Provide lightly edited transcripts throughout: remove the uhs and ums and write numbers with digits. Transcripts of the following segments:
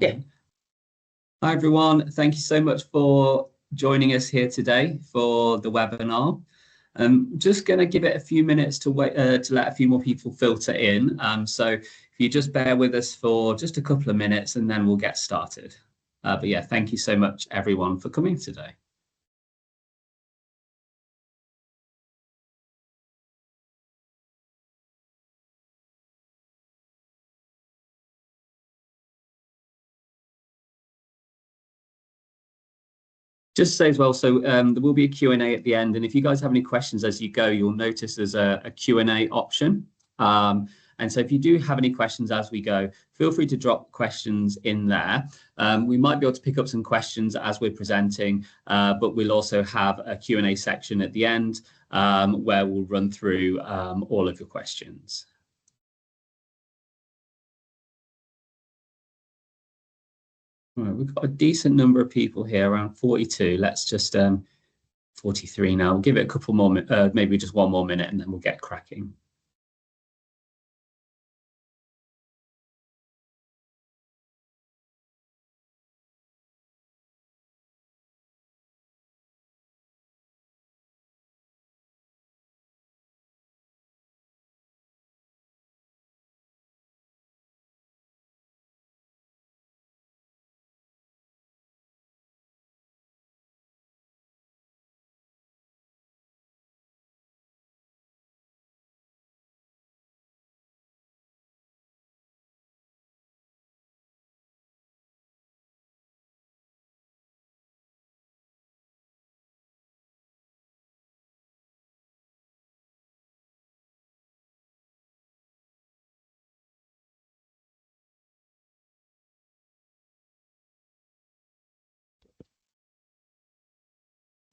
Yeah. Hi everyone, thank you so much for joining us here today for the webinar. I'm just going to give it a few minutes to wait to let a few more people filter in. So if you just bear with us for just a couple of minutes and then we'll get started. But yeah, thank you so much everyone for coming today. Just say as well, so there will be a Q&A at the end, and if you guys have any questions as you go, you'll notice there's a Q&A option. And so if you do have any questions as we go, feel free to drop questions in there. We might be able to pick up some questions as we're presenting, but we'll also have a Q&A section at the end where we'll run through all of your questions. Right, we've got a decent number of people here, around 42. Let's just 43 now. We'll give it a couple more, maybe just one more minute, and then we'll get cracking.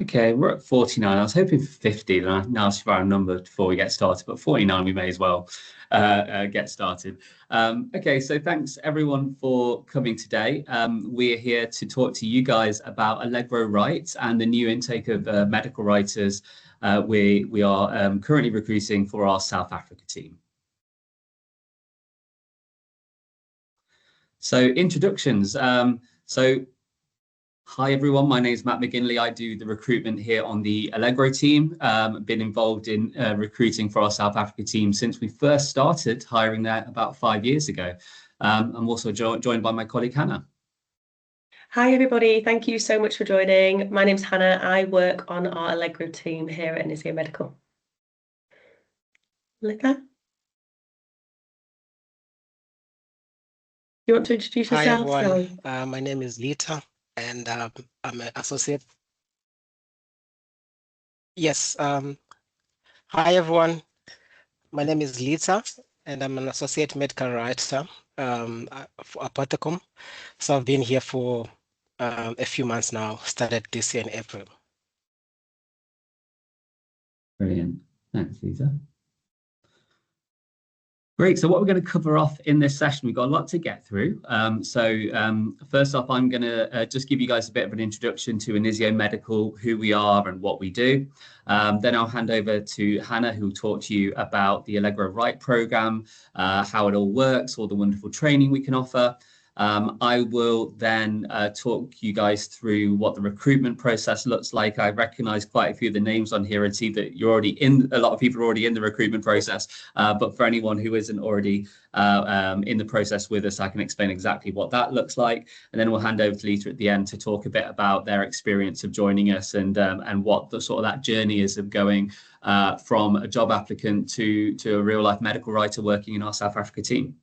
Okay, we're at 49. I was hoping for 50, and now it's for our number before we get started, but 49 we may as well get started. Okay, so thanks everyone for coming today. We're here to talk to you guys about 𝗪𝗧𝗲𝗏 and the new intake of medical writers we are currently recruiting for our South Africa team. So introductions. Hi everyone, my name is Matt McGinley. I do the recruitment here on the 𝗪𝗧𝗲𝗏 team. Been involved in recruiting for our South Africa team since we first started hiring there about 5 years ago. I'm also joined by my colleague Hannah. Hi everybody, thank you so much for joining. My name's Hannah. I work on our 𝗪𝗧𝗏 team here at Inizio Medical. Lika? You want to introduce yourself? Hi everyone, my name is Lita and I'm an associate. Yes, hi everyone, my name is Lita and I'm an associate medical writer for 𝗪𝗏𝗏𝗧𝗘. So I've been here for a few months now, started this year in April. Brilliant, thanks Lita. Great, so what we're going to cover off in this session, we've got a lot to get through. First off, I'm going to just give you guys a bit of an introduction to Inizio Medical, who we are and what we do. Then I'll hand over to Hannah, who will talk to you about the 𝗪𝗧𝗏𝗏𝗏 program, how it all works, all the wonderful training we can offer. I will then talk you guys through what the recruitment process looks like. I recognize quite a few of the names on here and see that you're already in, a lot of people are already in the recruitment process, but for anyone who isn't already in the process with us, I can explain exactly what that looks like. And then we'll hand over to Lita at the end to talk a bit about their experience of joining us and what the sort of that journey is of going from a job applicant to a real life medical writer working in our South Africa team.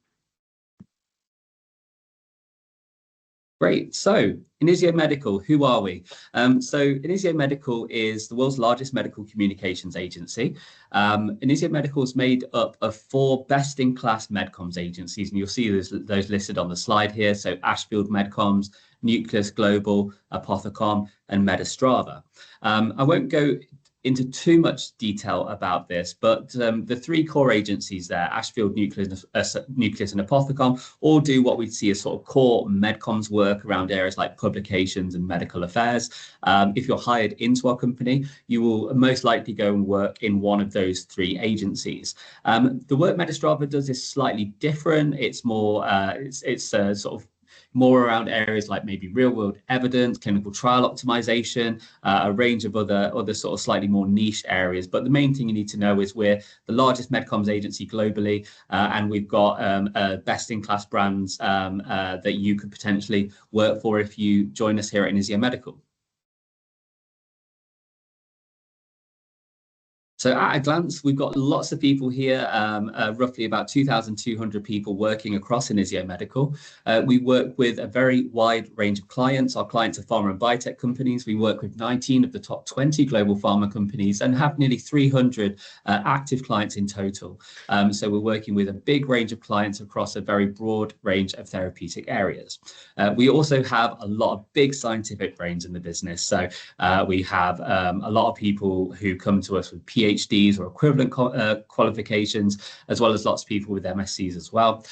Great. So Inizio Medical, who are we? Inizio Medical is the world's largest medical communications agency. Inizio Medical is made up of 4 best-in-class medcoms agencies, and you'll see those listed on the slide here. So Ashfield Medcoms, Nucleus Global, 𝗪𝗏𝗏𝗏𝗏, and Medistrava. I won't go into too much detail about this, but the 3 core agencies there, Ashfield, Nucleus, and 𝗪𝗏𝗏𝗏𝗏, all do what we see as sort of core medcoms work around areas like publications and medical affairs. If you're hired into our company, you will most likely go and work in one of those 3 agencies. The work Medistrava does is slightly different. It's more, it's sort of more around areas like maybe real-world evidence, clinical trial optimization, a range of other sort of slightly more niche areas. But the main thing you need to know is we're the largest medcoms agency globally, and we've got best-in-class brands that you could potentially work for if you join us here at Inizio Medical. So at a glance, we've got lots of people here, roughly about 2,200 people working across Inizio Medical. We work with a very wide range of clients. Our clients are pharma and biotech companies. We work with 19 of the top 20 global pharma companies and have nearly 300 active clients in total. So we're working with a big range of clients across a very broad range of therapeutic areas. We also have a lot of big scientific brains in the business. So we have a lot of people who come to us with PhDs or equivalent qualifications, as well as lots of people with MSCs as well.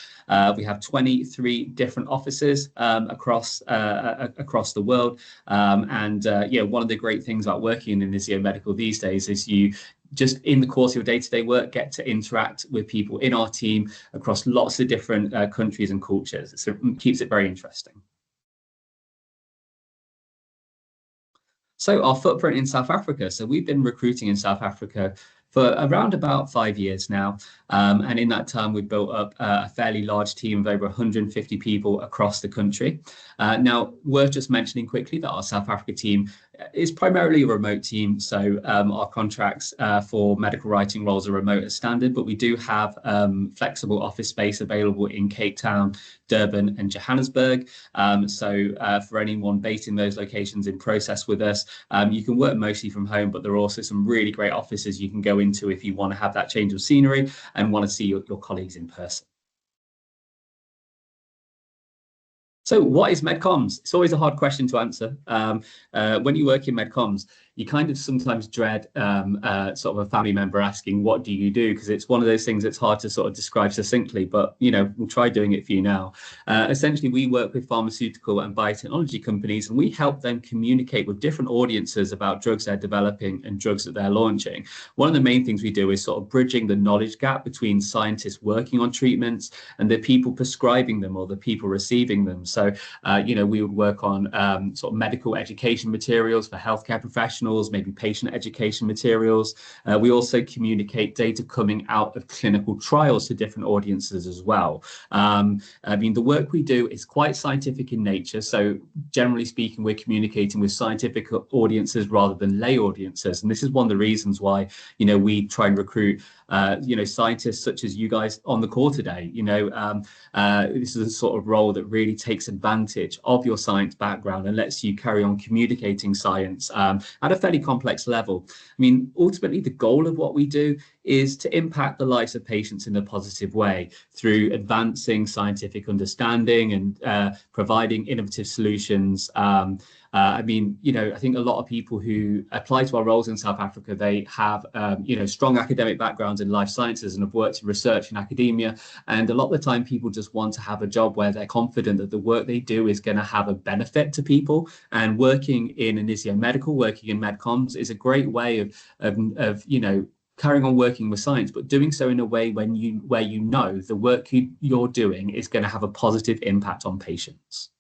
We have 23 different offices across the world. Yeah, one of the great things about working in Inizio Medical these days is you just in the course of your day-to-day work get to interact with people in our team across lots of different countries and cultures. So it keeps it very interesting. So our footprint in South Africa. So we've been recruiting in South Africa for around about 5 years now. And in that time, we've built up a fairly large team of over 150 people across the country. Now, worth just mentioning quickly that our South Africa team is primarily a remote team. So our contracts for medical writing roles are remote as standard, but we do have flexible office space available in Cape Town, Durban and Johannesburg. So for anyone based in those locations in process with us, you can work mostly from home, but there are also some really great offices you can go into if you want to have that change of scenery and want to see your colleagues in person. So what is medcoms? It's always a hard question to answer. When you work in medcoms, you kind of sometimes dread sort of a family member asking, what do you do? Because it's one of those things that's hard to sort of describe succinctly, but, you know, we'll try doing it for you now. Essentially, we work with pharmaceutical and biotechnology companies, and we help them communicate with different audiences about drugs they're developing and drugs that they're launching. One of the main things we do is sort of bridging the knowledge gap between scientists working on treatments and the people prescribing them or the people receiving them. So, you know, we would work on sort of medical education materials for healthcare professionals, maybe patient education materials. We also communicate data coming out of clinical trials to different audiences as well. I mean, the work we do is quite scientific in nature. So generally speaking, we're communicating with scientific audiences rather than lay audiences. And this is one of the reasons why, you know, we try and recruit you know, scientists such as you guys on the call today. You know, this is a sort of role that really takes advantage of your science background and lets you carry on communicating science at a fairly complex level. I mean, ultimately, the goal of what we do is to impact the lives of patients in a positive way through advancing scientific understanding and providing innovative solutions. I mean, you know, I think a lot of people who apply to our roles in South Africa, they have, you know, strong academic backgrounds in life sciences and have worked in research and academia. And a lot of the time people just want to have a job where they're confident that the work they do is going to have a benefit to people. And working in Inizio Medical, working in medcoms is a great way of you know, carrying on working with science, but doing so in a way where you know the work you're doing is going to have a positive impact on patients.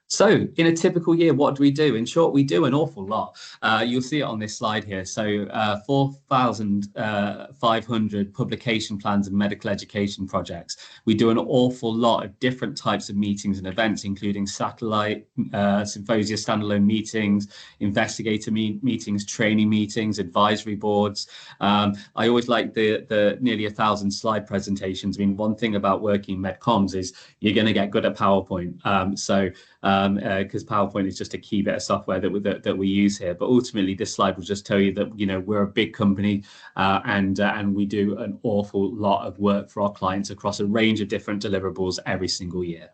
So in a typical year, what do we do? In short, we do an awful lot. You'll see it on this slide here. So 4,500 publication plans and medical education projects. We do an awful lot of different types of meetings and events, including satellite, symposia, standalone meetings, investigator meetings, training meetings, advisory boards. I always like the nearly 1,000 slide presentations. I mean, one thing about working in medcoms is you're going to get good at PowerPoint. Because PowerPoint is just a key bit of software that we use here. But ultimately, this slide will just tell you that, you know, we're a big company and we do an awful lot of work for our clients across a range of different deliverables every single year.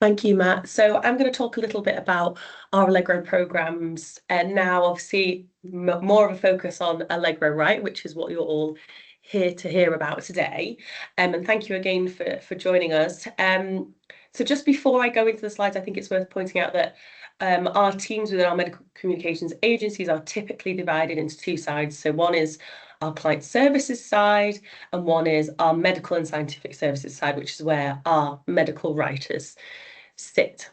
Thank you, Matt. So I'm going to talk a little bit about our Allegro programs, and now obviously more of a focus on Allegro, right, which is what you're all here to hear about today. And thank you again for joining us. So just before I go into the slides, I think it's worth pointing out that our teams within our medical communications agencies are typically divided into two sides. So one is our client services side, and one is our medical and scientific services side, which is where our medical writers sit.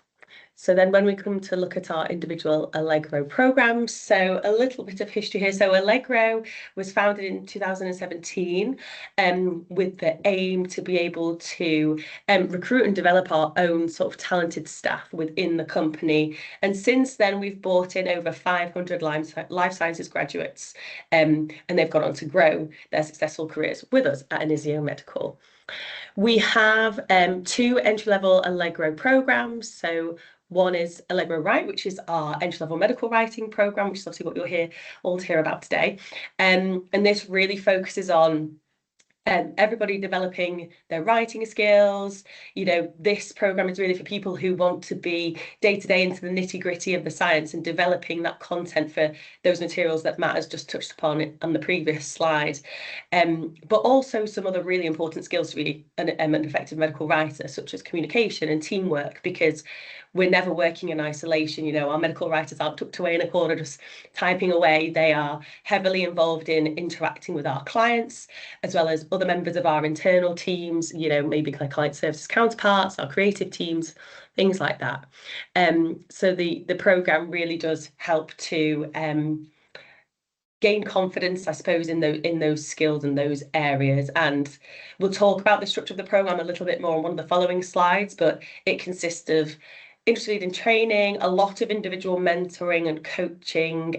So then when we come to look at our individual 𝗪𝗲𝗲 programs, so a little bit of history here. So 𝗪𝗲𝗲 was founded in 2017 with the aim to be able to recruit and develop our own sort of talented staff within the company. And since then, we've brought in over 500 life sciences graduates, and they've gone on to grow their successful careers with us at Inizio Medical. We have 2 entry-level 𝗪𝗲𝗲 programs. So one is 𝗪𝗲𝗲 Write, which is our entry-level medical writing program, which is obviously what you're here all to hear about today. And this really focuses on everybody developing their writing skills. You know, this program is really for people who want to be day-to-day into the nitty-gritty of the science and developing that content for those materials that Matt has just touched upon on the previous slide. But also some other really important skills to be an effective medical writer, such as communication and teamwork, because we're never working in isolation. You know, our medical writers aren't tucked away in a corner just typing away. They are heavily involved in interacting with our clients, as well as other members of our internal teams, you know, maybe client services counterparts, our creative teams, things like that. So the programme really does help to gain confidence, I suppose, in those skills and those areas. And we'll talk about the structure of the programme a little bit more on one of the following slides, but it consists of industry-leading training, a lot of individual mentoring and coaching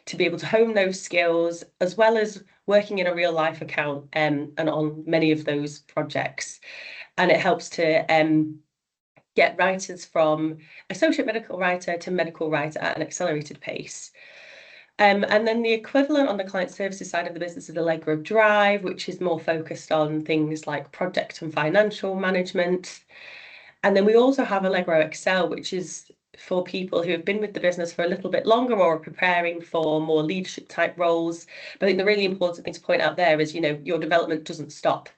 to be able to hone those skills, as well as working in a real-life account and on many of those projects. And it helps to get writers from associate medical writer to medical writer at an accelerated pace. And then the equivalent on the client services side of the business is the 𝗪𝗲𝗲 Drive, which is more focused on things like project and financial management. And then we also have a 𝗪𝗲𝗲 Excel, which is for people who have been with the business for a little bit longer or are preparing for more leadership type roles. But I think the really important thing to point out there is, you know, your development doesn't stop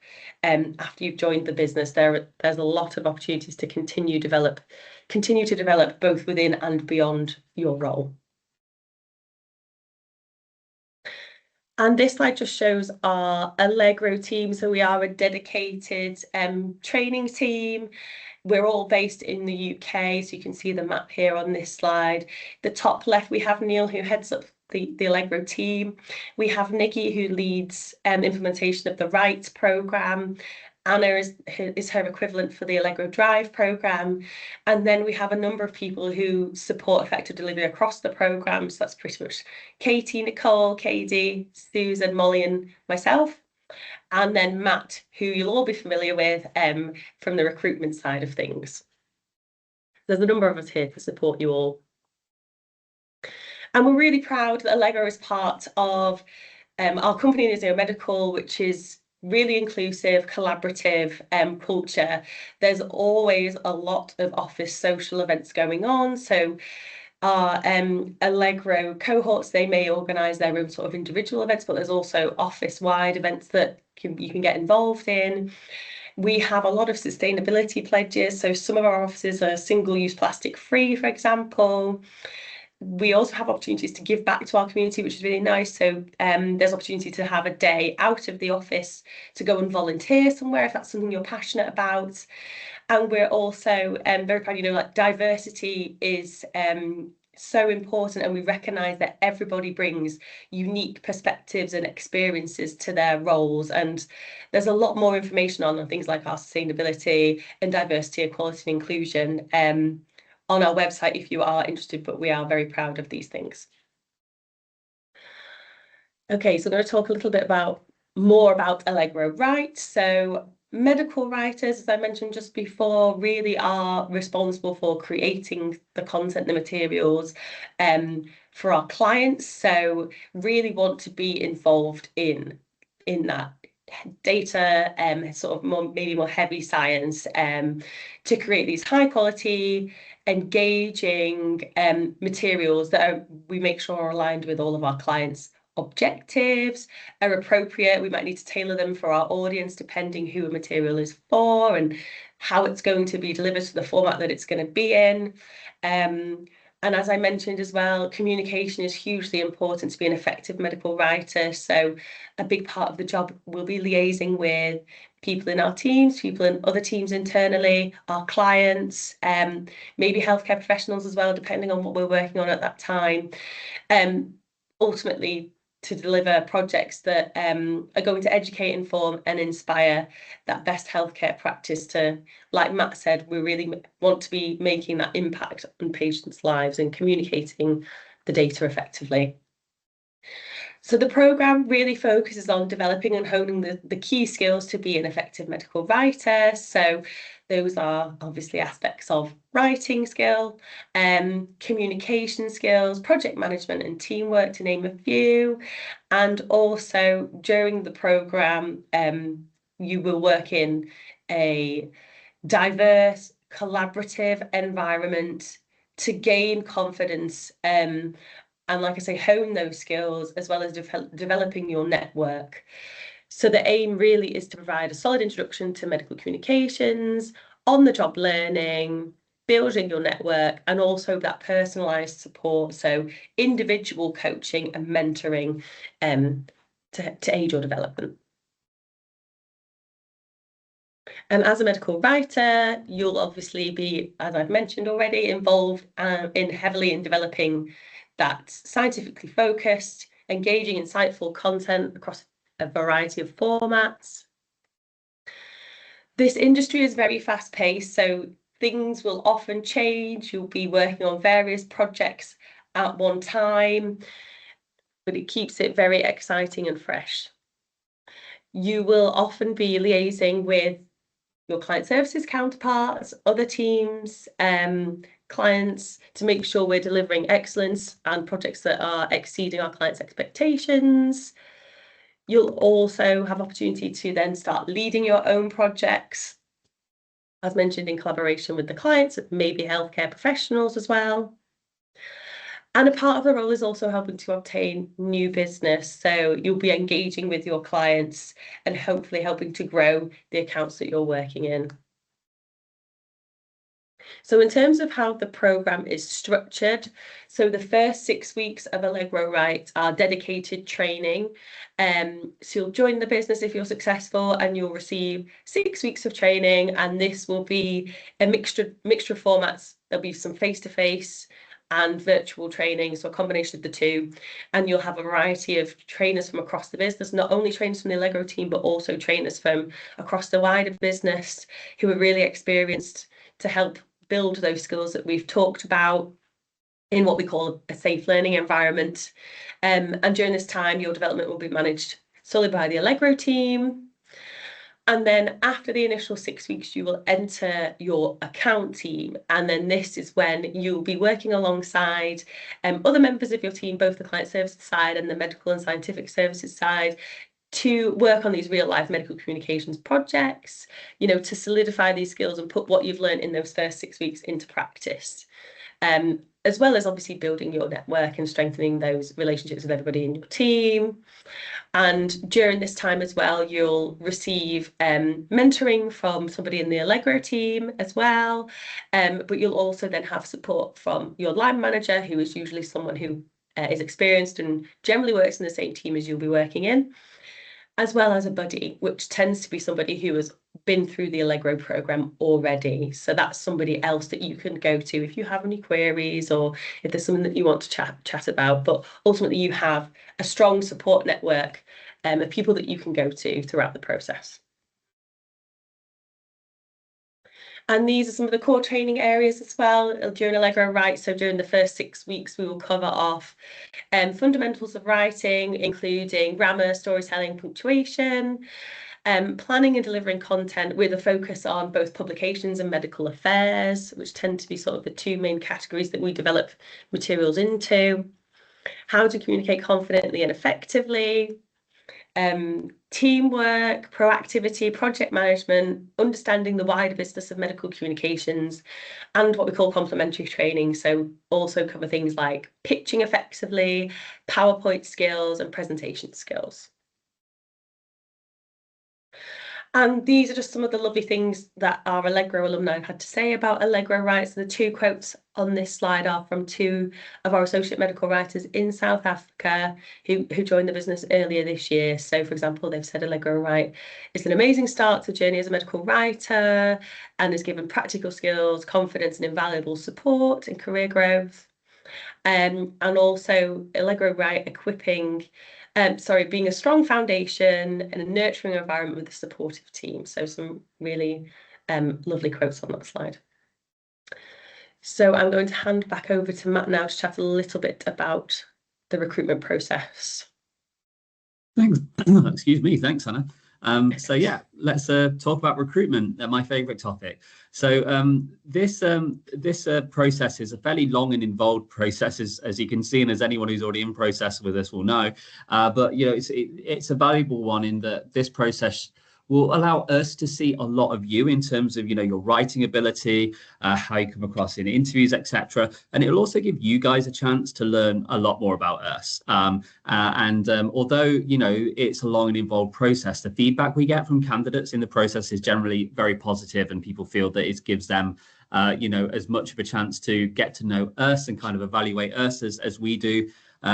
after you've joined the business. There's a lot of opportunities to continue to develop both within and beyond your role. And this slide just shows our 𝗪𝗲𝗲 team. So we are a dedicated training team. We're all based in the UK, so you can see the map here on this slide. The top left, we have Neil, who heads up the 𝗪𝗲𝗲 team. We have Nikki, who leads implementation of the Write programme. Anna is her equivalent for the 𝗪𝗲𝗲 Drive programme. And then we have a number of people who support effective delivery across the programme. So that's pretty much Katie, Nicole, Katie, Susan, Molly, and myself. And then Matt, who you'll all be familiar with from the recruitment side of things. There's a number of us here to support you all. And we're really proud that 𝗪𝗲𝗲 is part of our company, Inizio Medical, which is really inclusive, collaborative culture. There's always a lot of office social events going on. So our 𝗪𝗲𝗲 cohorts, they may organise their own sort of individual events, but there's also office-wide events that you can get involved in. We have a lot of sustainability pledges. So some of our offices are single-use plastic-free, for example. We also have opportunities to give back to our community, which is really nice. So there's opportunity to have a day out of the office to go and volunteer somewhere if that's something you're passionate about. And we're also very proud, you know, like diversity is so important, and we recognise that everybody brings unique perspectives and experiences to their roles. And there's a lot more information on things like our sustainability and diversity, equality and inclusion on our website if you are interested, but we are very proud of these things. Okay, so I'm going to talk a little bit more about 𝗪𝗲𝗲 Write. So medical writers, as I mentioned just before, really are responsible for creating the content, the materials for our clients. So really want to be involved in that data, sort of maybe more heavy science, to create these high quality, engaging materials that we make sure are aligned with all of our clients' objectives, are appropriate. We might need to tailor them for our audience depending who a material is for and how it's going to be delivered to the format that it's going to be in. And And as I mentioned as well, communication is hugely important to be an effective medical writer. So a big part of the job will be liaising with people in our teams, people in other teams internally, our clients, maybe healthcare professionals as well, depending on what we're working on at that time. Ultimately, to deliver projects that are going to educate, inform and inspire that best healthcare practice to, like Matt said, we really want to be making that impact on patients' lives and communicating the data effectively. So the programme really focuses on developing and honing the key skills to be an effective medical writer. So those are obviously aspects of writing skill, communication skills, project management and teamwork, to name a few. And also during the programme, you will work in a diverse, collaborative environment to gain confidence and, like I say, hone those skills, as well as developing your network. So the aim really is to provide a solid introduction to medical communications, on-the-job learning, building your network, and also that personalised support, so individual coaching and mentoring to aid your development. And as a medical writer, you'll obviously be, as I've mentioned already, involved heavily in developing that scientifically focused, engaging, insightful content across a variety of formats. This industry is very fast-paced, so things will often change. You'll be working on various projects at one time, but it keeps it very exciting and fresh. You will often be liaising with your client services counterparts, other teams, clients, to make sure we're delivering excellence and projects that are exceeding our clients' expectations. You'll also have opportunity to then start leading your own projects, as mentioned, in collaboration with the clients, maybe healthcare professionals as well. And a part of the role is also helping to obtain new business. So you'll be engaging with your clients and hopefully helping to grow the accounts that you're working in. So in terms of how the programme is structured, so the first 6 weeks of Allegro Write are dedicated training. So you'll join the business if you're successful, and you'll receive 6 weeks of training, and this will be a mixture of formats. There'll be some face-to-face and virtual training, so a combination of the two, and you'll have a variety of trainers from across the business, not only trainers from the Allegro team, but also trainers from across the wider business who are really experienced to help build those skills that we've talked about in what we call a safe learning environment. And during this time, your development will be managed solely by the Allegro team. And then after the initial 6 weeks, you will enter your account team. And then this is when you'll be working alongside other members of your team, both the client services side and the medical and scientific services side, to work on these real life medical communications projects, you know, to solidify these skills and put what you've learned in those first 6 weeks into practice. As well as obviously building your network and strengthening those relationships with everybody in your team. And during this time as well, you'll receive mentoring from somebody in the Allegro team as well. But you'll also then have support from your line manager, who is usually someone who is experienced and generally works in the same team as you'll be working in, as well as a buddy, which tends to be somebody who has been through the Allegro programme already. So that's somebody else that you can go to if you have any queries or if there's something that you want to chat about. But ultimately, you have a strong support network of people that you can go to throughout the process. And these are some of the core training areas as well during Allegro Write. So during the first 6 weeks, we will cover off fundamentals of writing, including grammar, storytelling, punctuation, planning and delivering content with a focus on both publications and medical affairs, which tend to be sort of the two main categories that we develop materials into. How to communicate confidently and effectively, teamwork, proactivity, project management, understanding the wider business of medical communications, and what we call complementary training. So also cover things like pitching effectively, PowerPoint skills, and presentation skills. And these are just some of the lovely things that our Allegro alumni had to say about Allegro Write. So the two quotes on this slide are from two of our associate medical writers in South Africa who joined the business earlier this year. So, for example, they've said Allegro Write is an amazing start to the journey as a medical writer and has given practical skills, confidence, and invaluable support and career growth. And also Allegro Write being a strong foundation and a nurturing environment with a supportive team. So some really lovely quotes on that slide. So I'm going to hand back over to Matt now to chat a little bit about the recruitment process. Thanks. Excuse me. Thanks, Hannah. So yeah, let's talk about recruitment, my favorite topic. So this process is a fairly long and involved process, as you can see, and as anyone who's already in process with us will know. But you know, it's a valuable one in that this process will allow us to see a lot of you in terms of, you know, your writing ability, how you come across in interviews, etc. And it'll also give you guys a chance to learn a lot more about us. Although, you know, it's a long and involved process, the feedback we get from candidates in the process is generally very positive, and people feel that it gives them you know, as much of a chance to get to know us and kind of evaluate us as we do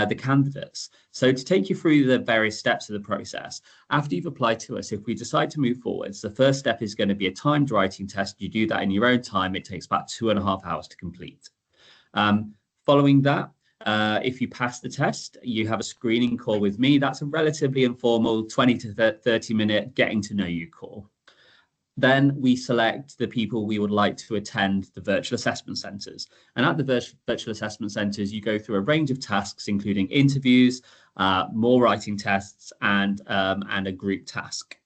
the candidates. So to take you through the various steps of the process, after you've applied to us, if we decide to move forwards, the first step is going to be a timed writing test. You do that in your own time. It takes about 2.5 hours to complete. Following that, if you pass the test, you have a screening call with me. That's a relatively informal 20 to 30 minute getting to know you call. Then we select the people we would like to attend the virtual assessment centres. And at the virtual assessment centres, you go through a range of tasks, including interviews, more writing tests, and a group task.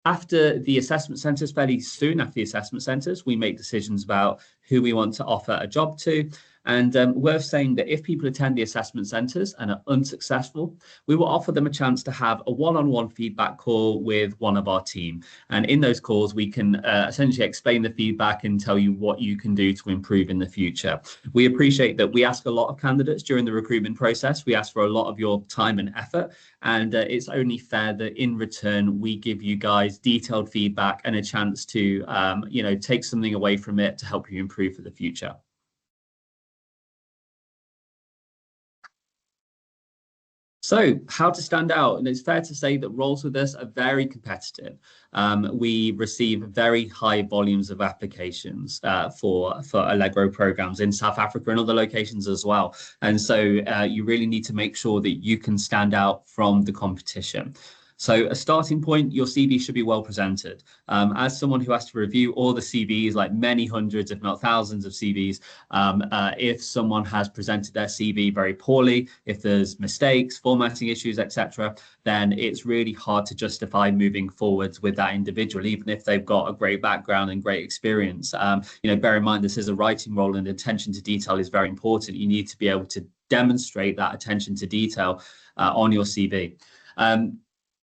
After the assessment centres, fairly soon after the assessment centres, we make decisions about who we want to offer a job to. And worth saying that if people attend the assessment centres and are unsuccessful, we will offer them a chance to have a one-on-one feedback call with one of our team. And in those calls, we can essentially explain the feedback and tell you what you can do to improve in the future. We appreciate that we ask a lot of candidates during the recruitment process. We ask for a lot of your time and effort. And it's only fair that in return, we give you guys detailed feedback and a chance to, you know, take something away from it to help you improve for the future. So how to stand out? And it's fair to say that roles with us are very competitive. We receive very high volumes of applications for Allegro programs in South Africa and other locations as well. And so you really need to make sure that you can stand out from the competition. So a starting point, your CV should be well presented. As someone who has to review all the CVs, like many hundreds, if not thousands of CVs, if someone has presented their CV very poorly, if there's mistakes, formatting issues, etc., then it's really hard to justify moving forwards with that individual, even if they've got a great background and great experience. You know, bear in mind, this is a writing role and attention to detail is very important. You need to be able to demonstrate that attention to detail on your CV.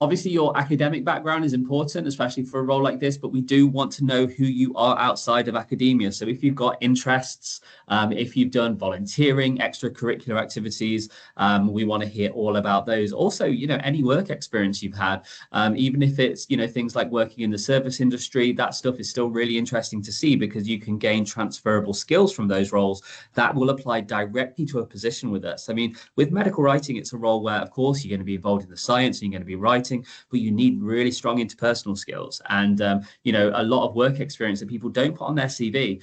Obviously, your academic background is important, especially for a role like this, but we do want to know who you are outside of academia. So if you've got interests, if you've done volunteering, extracurricular activities, we want to hear all about those. Also, you know, any work experience you've had, even if it's, you know, things like working in the service industry, that stuff is still really interesting to see because you can gain transferable skills from those roles that will apply directly to a position with us. I mean, with medical writing, it's a role where, of course, you're going to be involved in the science and you're going to be writing, but you need really strong interpersonal skills and you know, a lot of work experience that people don't put on their CV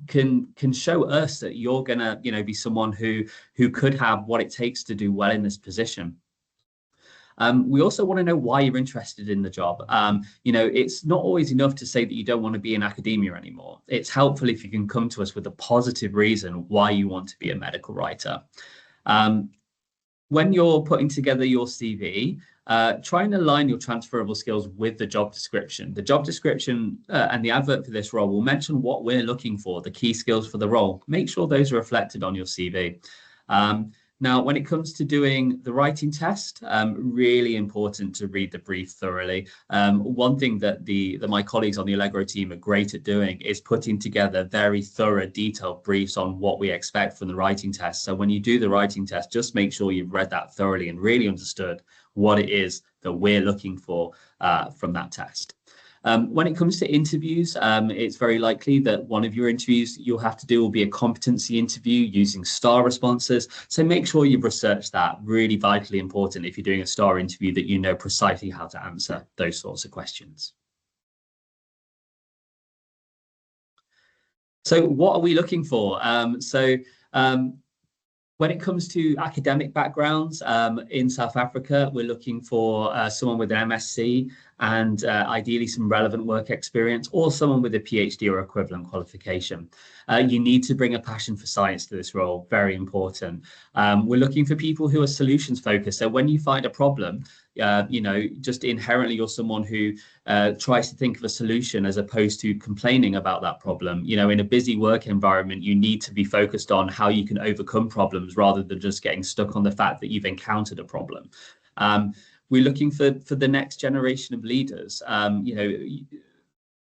can show us that you're gonna, you know, be someone who could have what it takes to do well in this position. We also want to know why you're interested in the job. You know, it's not always enough to say that you don't want to be in academia anymore. It's helpful if you can come to us with a positive reason why you want to be a medical writer. When you're putting together your CV, try and align your transferable skills with the job description. The job description and the advert for this role will mention what we're looking for, the key skills for the role. Make sure those are reflected on your CV. Now, when it comes to doing the writing test, really important to read the brief thoroughly. One thing that my colleagues on the Allegro team are great at doing is putting together very thorough, detailed briefs on what we expect from the writing test. So when you do the writing test, just make sure you've read that thoroughly and really understood what it is that we're looking for from that test. When it comes to interviews, it's very likely that one of your interviews you'll have to do will be a competency interview using STAR responses. So make sure you've researched that. Really vitally important if you're doing a STAR interview that you know precisely how to answer those sorts of questions. So what are we looking for? When it comes to academic backgrounds in South Africa, we're looking for someone with an MSc and ideally some relevant work experience, or someone with a PhD or equivalent qualification. You need to bring a passion for science to this role, very important. We're looking for people who are solutions focused. So when you find a problem, just inherently you're someone who tries to think of a solution as opposed to complaining about that problem. In a busy work environment, you need to be focused on how you can overcome problems rather than just getting stuck on the fact that you've encountered a problem. We're looking for the next generation of leaders.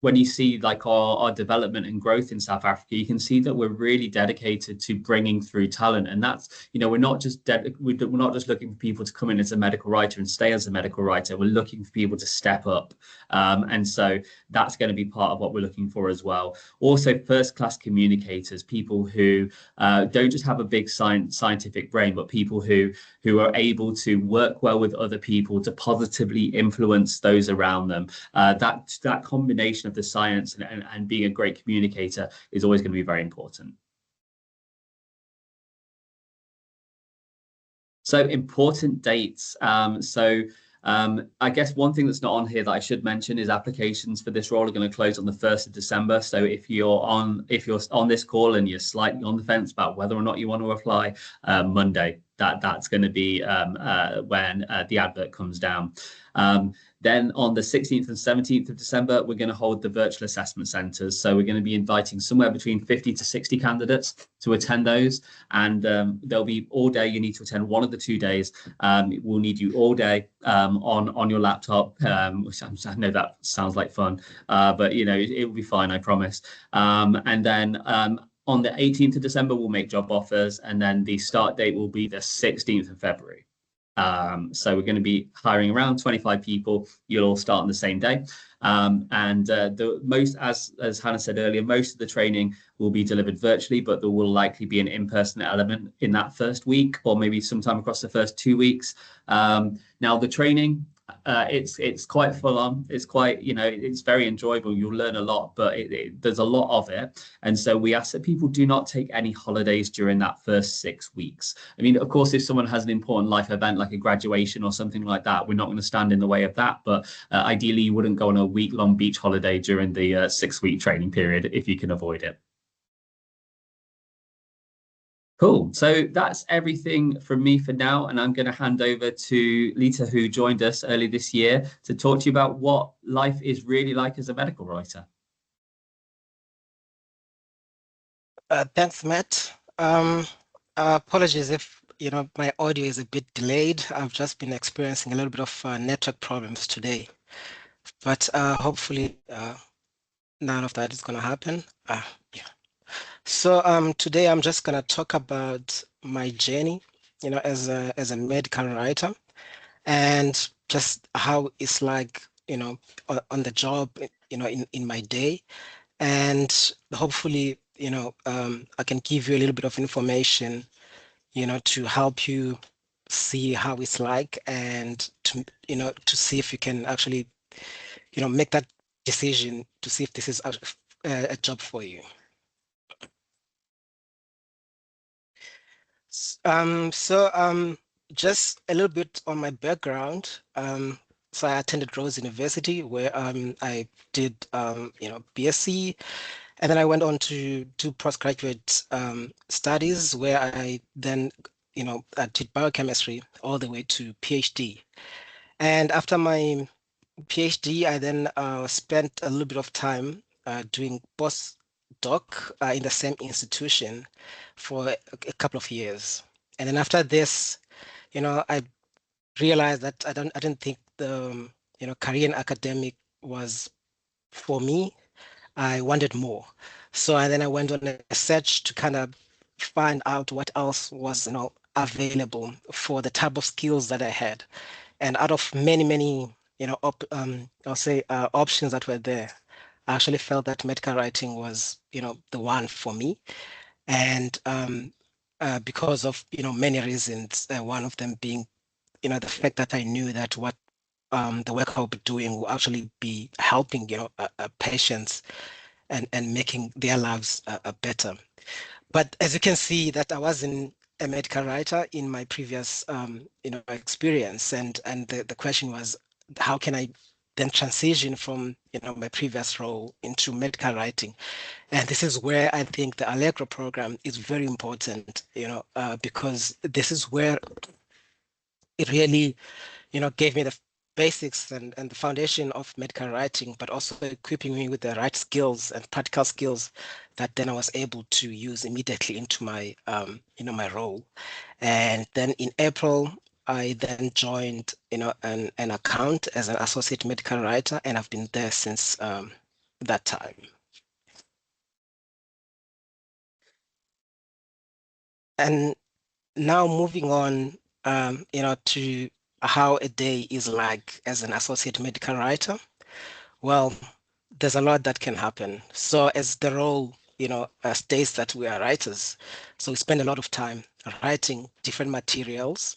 When you see like our development and growth in South Africa, you can see that we're really dedicated to bringing through talent. And that's, we're not just looking for people to come in as a medical writer and stay as a medical writer. We're looking for people to step up. And so that's going to be part of what we're looking for as well. Also, first-class communicators, people who don't just have a big scientific brain, but people who are able to work well with other people to positively influence those around them. That combination of the science and being a great communicator is always going to be very important. So important dates. I guess one thing that's not on here that I should mention is applications for this role are going to close on the 1st of December. So if you're on this call and you're slightly on the fence about whether or not you want to apply, Monday, that's going to be when the advert comes down. Then on the 16th and 17th of December, we're going to hold the virtual assessment centres. So we're going to be inviting somewhere between 50 to 60 candidates to attend those. And there'll be all day. You need to attend one of the 2 days. We'll need you all day on your laptop, which I know that sounds like fun, but it will be fine, I promise. And then on the 18th of December, we'll make job offers. And then the start date will be the 16th of February. So we're going to be hiring around 25 people. You'll all start on the same day. The most, as Hannah said earlier, most of the training will be delivered virtually, but there will likely be an in-person element in that first week, or maybe sometime across the first 2 weeks. Now the training, it's quite full on. It's quite, it's very enjoyable. You'll learn a lot, but there's a lot of it. And so we ask that people do not take any holidays during that first 6 weeks. I mean, of course, if someone has an important life event like a graduation or something like that, we're not going to stand in the way of that. But ideally, you wouldn't go on a week-long beach holiday during the 6-week training period if you can avoid it. Cool. So that's everything from me for now. And I'm going to hand over to Lita, who joined us early this year, to talk to you about what life is really like as a medical writer. Thanks, Matt. Apologies if my audio is a bit delayed. I've just been experiencing a little bit of network problems today, but hopefully none of that is going to happen. Yeah. So today I'm just going to talk about my journey, as a medical writer, and just how it's like, on the job, in my day, and hopefully, I can give you a little bit of information, to help you see how it's like, and to see if you can actually, make that decision to see if this is a job for you. Just a little bit on my background. So I attended Rhodes University, where I did BSc, and then I went on to do postgraduate studies, where I then I did biochemistry all the way to PhD. And after my PhD, I then spent a little bit of time doing postdoc in the same institution for a couple of years. And then after this, I realized that I didn't think the career in academic was for me. I wanted more. So then I went on a search to kind of find out what else was available for the type of skills that I had. And out of many, I'll say options that were there, I actually felt that medical writing was, the one for me. And because of, many reasons, one of them being, the fact that I knew that what the work I'll be doing will actually be helping, patients and making their lives better. But as you can see, that I wasn't a medical writer in my previous, experience, and the question was, how can I then transition from, my previous role into medical writing? And this is where I think the 𝗪𝗪𝗲𝗧 program is very important, because this is where it really, gave me the basics and the foundation of medical writing, but also equipping me with the right skills and practical skills that then I was able to use immediately into my, my role. And then in April, I then joined, an account as an associate medical writer, and I've been there since that time. And now moving on, to how a day is like as an associate medical writer. Well, there's a lot that can happen. So as the role, states that we are writers, so we spend a lot of time writing different materials,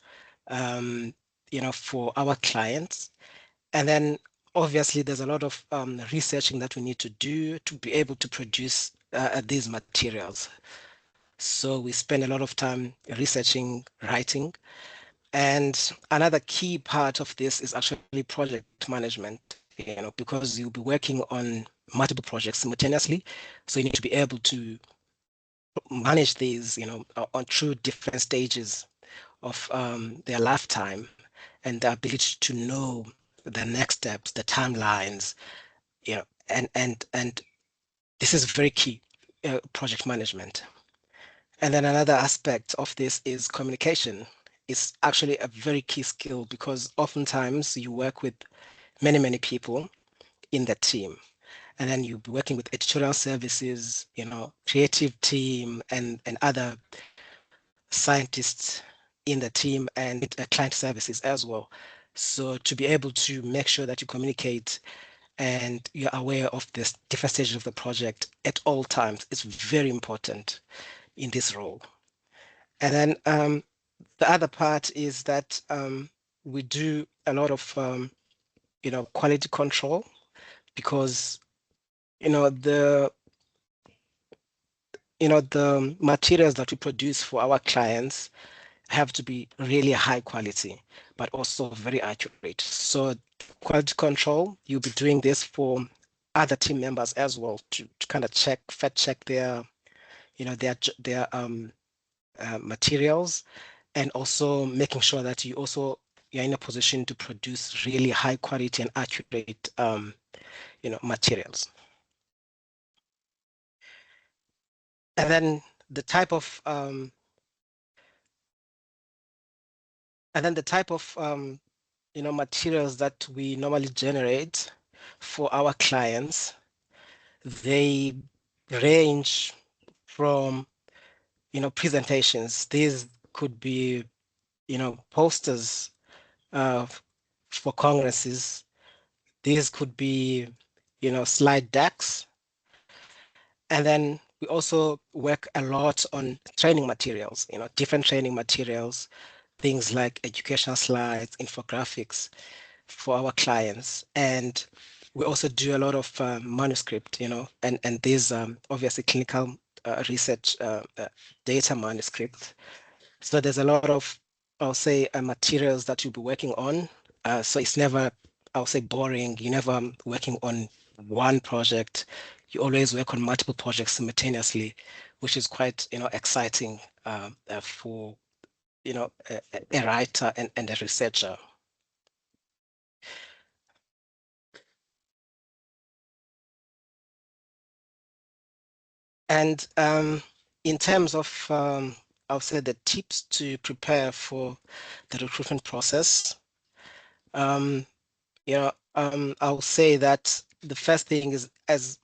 for our clients. And then obviously there's a lot of researching that we need to do to be able to produce these materials. So we spend a lot of time researching, writing. And another key part of this is actually project management, because you'll be working on multiple projects simultaneously. So you need to be able to manage these, on through different stages of their lifetime, and the ability to know the next steps, the timelines, and this is very key, project management. And then another aspect of this is communication. It's actually a very key skill because oftentimes you work with many people in the team. And then you'll be working with editorial services, creative team and other scientists in the team and client services as well. So to be able to make sure that you communicate and you're aware of the different stages of the project at all times is very important in this role. And then the other part is that we do a lot of quality control because the the materials that we produce for our clients have to be really high quality, but also very accurate. So quality control, you'll be doing this for other team members as well to kind of fact check their materials, and also making sure that you're in a position to produce really high quality and accurate materials. And then the type of materials that we normally generate for our clients, they range from presentations. These could be posters for congresses. These could be slide decks. And then we also work a lot on training materials, different training materials, things like educational slides, infographics for our clients. And we also do a lot of manuscript, and these obviously clinical research data manuscripts. So there's a lot of, I'll say, materials that you'll be working on. So it's never, I'll say, boring. You're never working on one project. You always work on multiple projects simultaneously, which is quite, exciting for, a writer and a researcher. And in terms of, I'll say, the tips to prepare for the recruitment process, I'll say that the first thing is, as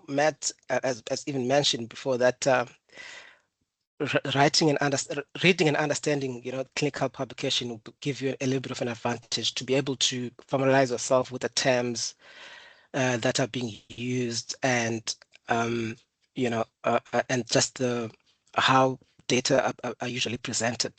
Matt, as even mentioned before, that reading and understanding, clinical publication will give you a little bit of an advantage to be able to familiarize yourself with the terms that are being used, and and just how data are usually presented.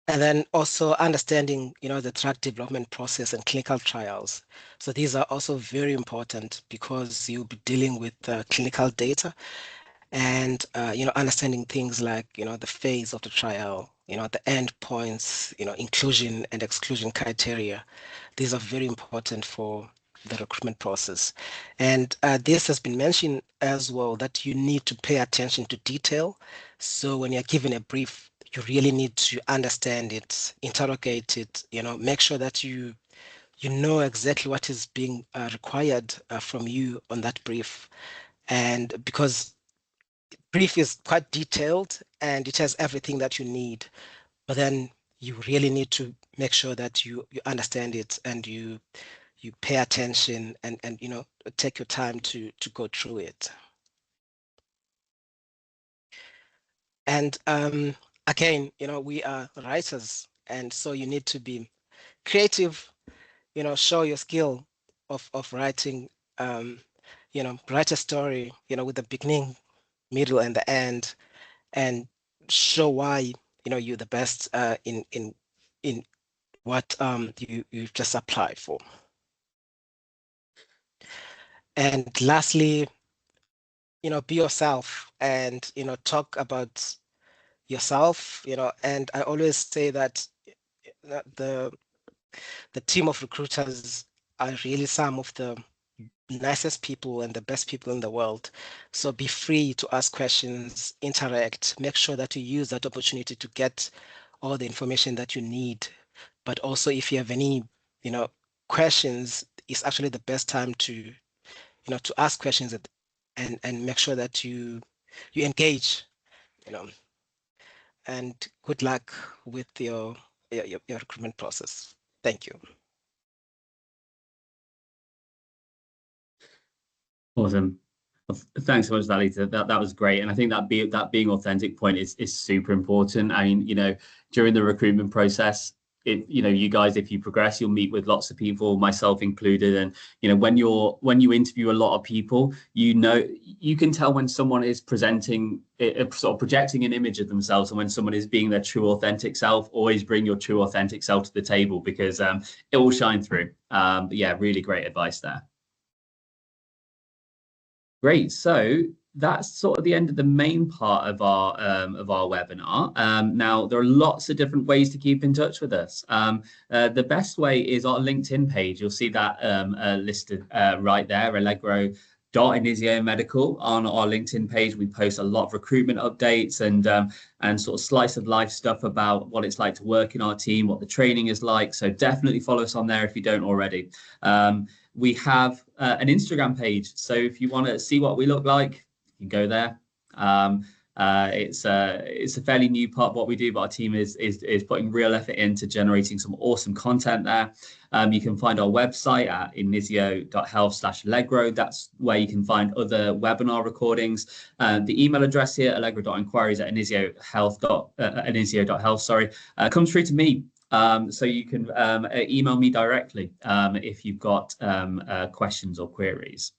And then also understanding, the drug development process and clinical trials. So these are also very important because you'll be dealing with clinical data, and understanding things like the phase of the trial, the endpoints, inclusion and exclusion criteria. These are very important for the recruitment process. And this has been mentioned as well, that you need to pay attention to detail. So when you're given a brief, you really need to understand it, interrogate it, make sure that you know exactly what is being required from you on that brief. And because brief is quite detailed and it has everything that you need, but then you really need to make sure that you understand it, and you pay attention, and take your time to go through it. And again, we are writers, and so you need to be creative, show your skill of writing, write a story, with the beginning, middle, and the end, and show why you're the best in what you've just applied for. And lastly, be yourself, and talk about yourself, and I always say that the team of recruiters are really some of the nicest people and the best people in the world. So be free to ask questions, interact, make sure that you use that opportunity to get all the information that you need. But also, if you have any, questions, it's actually the best time to, to ask questions, and make sure that you engage, and good luck with your recruitment process. Thank you. Awesome. Thanks so much, Lalita. That was great, and I think that being authentic point is super important. I mean, during the recruitment process, you guys, if you progress, you'll meet with lots of people, myself included, and when you interview a lot of people, you can tell when someone is presenting, sort of projecting an image of themselves, and when someone is being their true authentic self. Always bring your true authentic self to the table, because it will shine through. But yeah, really great advice there. Great. So that's sort of the end of the main part of our webinar. Now, there are lots of different ways to keep in touch with us. The best way is our LinkedIn page. You'll see that listed right there, 𝗪𝗹𝗲𝗴𝗿𝗍 on our LinkedIn page. We post a lot of recruitment updates and sort of slice of life stuff about what it's like to work in our team, what the training is like. So definitely follow us on there if you don't already. We have an Instagram page, so if you want to see what we look like, you can go there. It's a fairly new part of what we do, but our team is putting real effort into generating some awesome content there. You can find our website at inizio.health/𝗪𝗟𝗏. That's where you can find other webinar recordings. The email address here, 𝗪𝗟𝗓𝗏𝗓𝗍𝗓@inizio.health, sorry, comes through to me. So you can email me directly if you've got questions or queries.